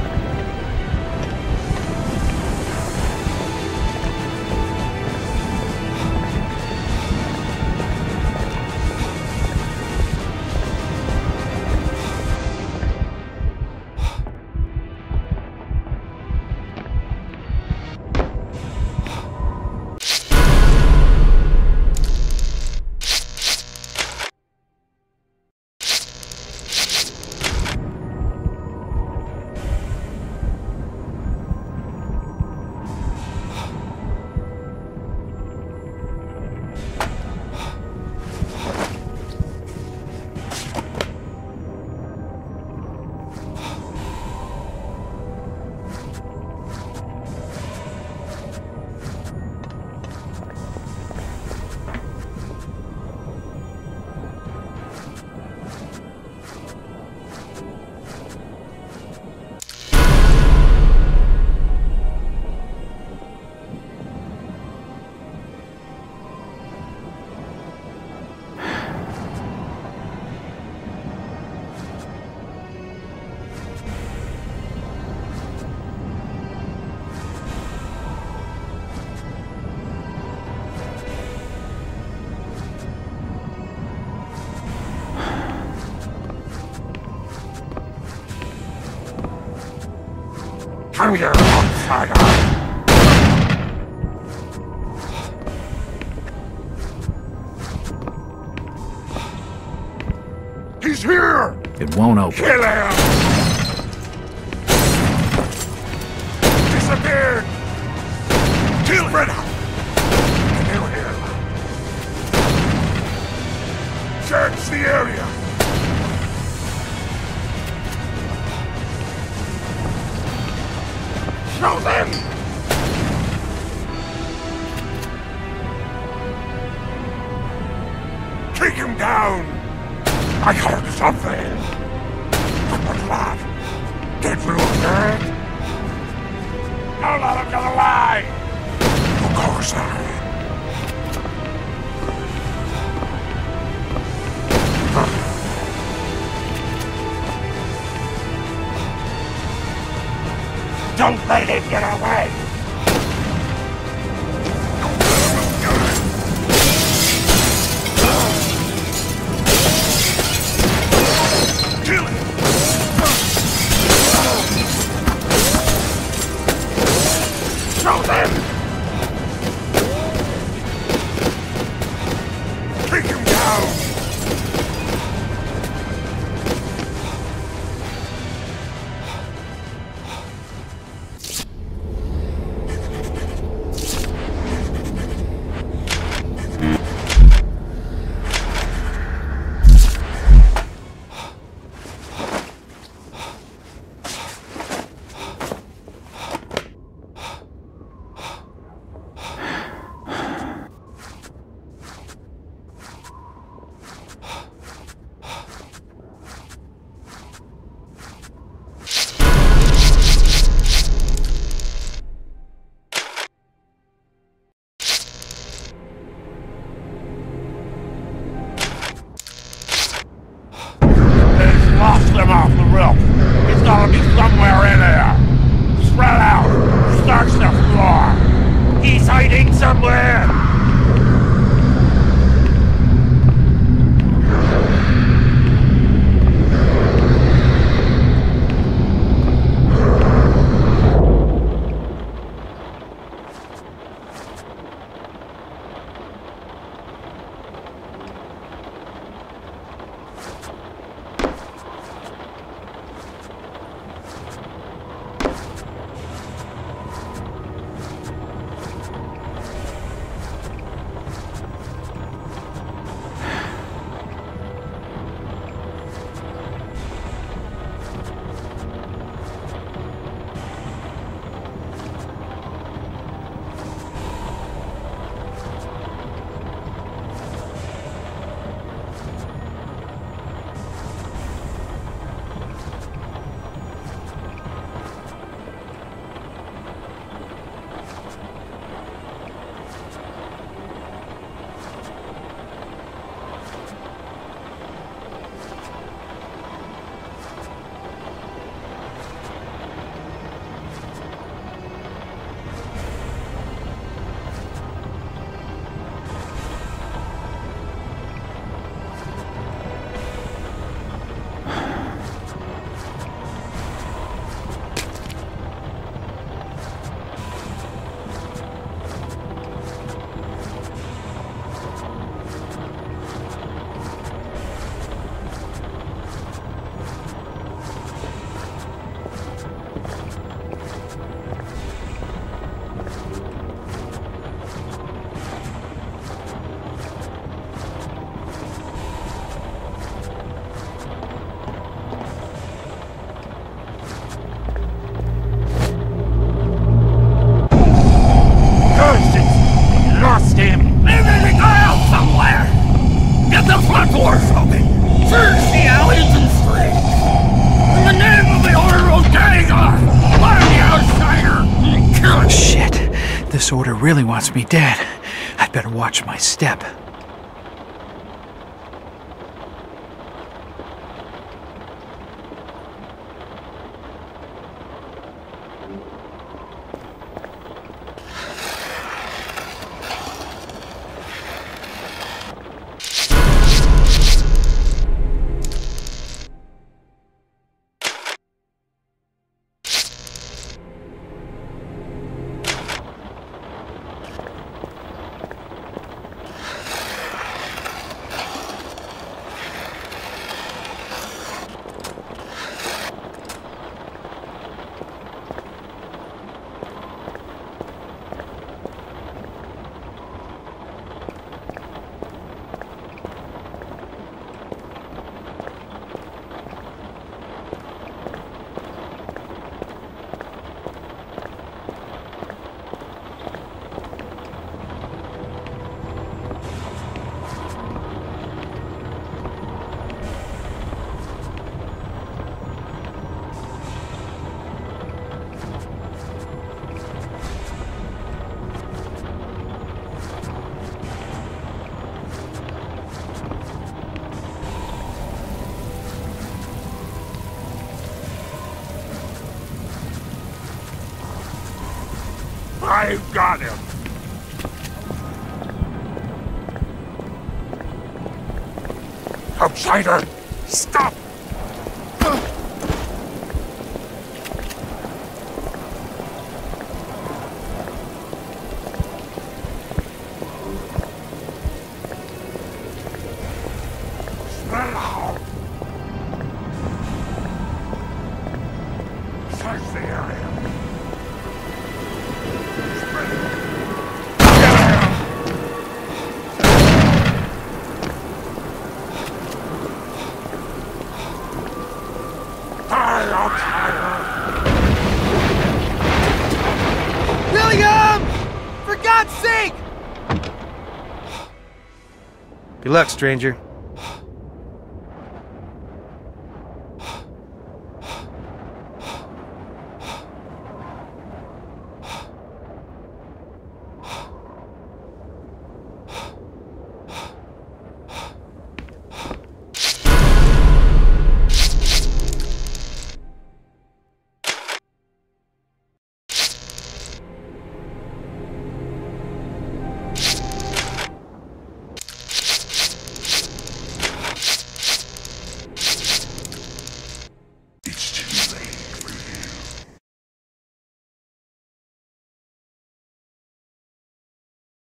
Come here, outsider! It won't open. Kill him! Disappeared! Kill him! Kill him! Search the area! Show them! Take him down! I heard something! What was that? Did you hear it? Don't let him get away! Of course Don't let him get away! Kill him! Show them! Take him down! Lost them off the roof. It's gotta be somewhere in there. Spread out. Search the floor. He's hiding somewhere. This order really wants me dead. I'd better watch my step. I've got him! Outsider! Stop! Search the area. William! For God's sake! Good luck, stranger.